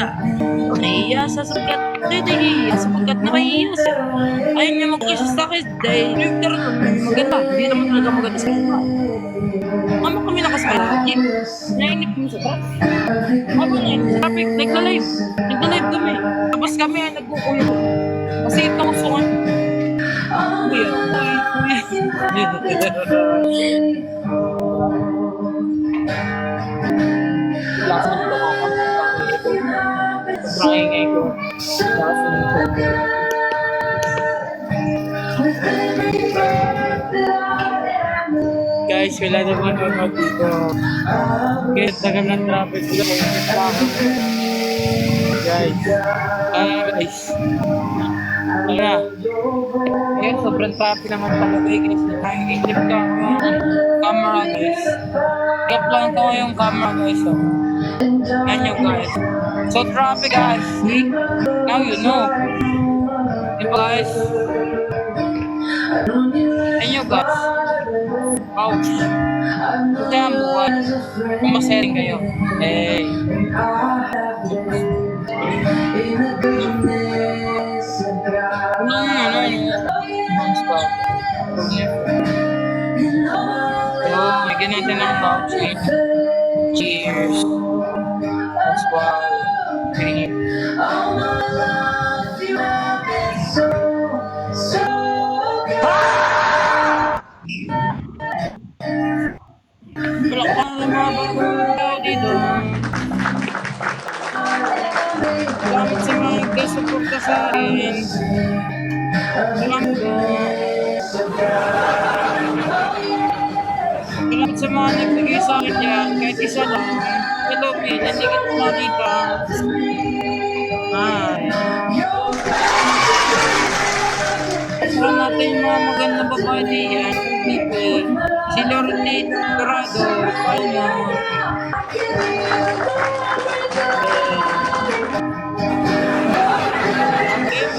niya. Nahihiya siya sapagkat nahihiya sapagkat nakahihiya siya. Ayaw niya mag-kiss sa akin dahil Twitter maganda. Hindi naman talaga maganda sa iba. Ano kami nakasakay sa jeep? Nainip mo sa traffic. Ano na yun? Sa traffic, nagla-live. Nagla-live kami. Tapos kami ay nagkukuyo. Kasi ito gusto ko. Kuya. Lakas ng tumakot. Sobrang ingay ko. Lakas ng tumakot. Guys, wala naman ako dito. Guys, tagal ng traffic ko. Guys. Guys. Tara. Ayan, sobrang traffic naman talaga guys. Nakikitip ka ang camera guys. Gap lang ito yung camera guys. Ayan yung guys. So traffic guys. See? Now you know. Diba guys? Ayan yung guys. Ouch. Kaya buwan. Kung masering kayo. Hey. Bigyan natin ng vouch. Cheers. That's why. Okay. Wala ka mga bago dito. Salamat sa mga nagkasuporta sa akin. Salamat po. Salamat sa mga nagbigay sa akin yan. Kahit isa lang. Hello, Pete. Hindi ka po makita. Hi. Para natin yung mga magandang babae diyan. People. Si Lorne Dorado. Paano?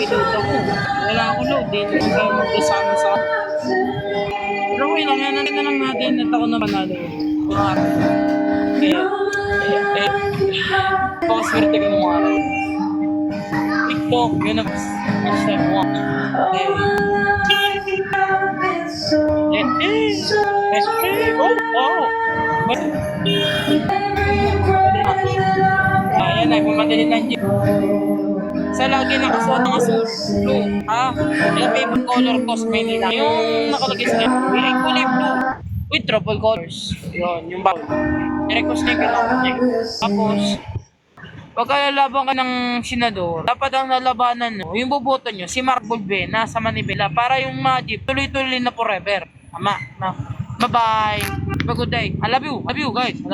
Piloto ko. Wala ako load. Hindi ko kayo magkasama sa akin. Pero okay lang. Yan na lang natin at ako na panalo. Pakaswerte ko ng mga araw. TikTok. Yun ang step 1. Ayan na. Pumatili ng jeep. Sa lagi nakasuot ng asul blue, ha? Yung favorite color ko sa Maynila. Yung nakalagay sa akin, yung kulay blue with triple colors. Yun, yung bawal. I-request niya yung kailangan niya. Tapos, pagka lalaban ka ng senador, dapat ang lalabanan nyo, yung boboto nyo, si Mark Bulbena sa Manibela para yung mga jeep tuloy-tuloy na forever. Tama, na. Bye-bye. Have a good day. I love you guys. I love you.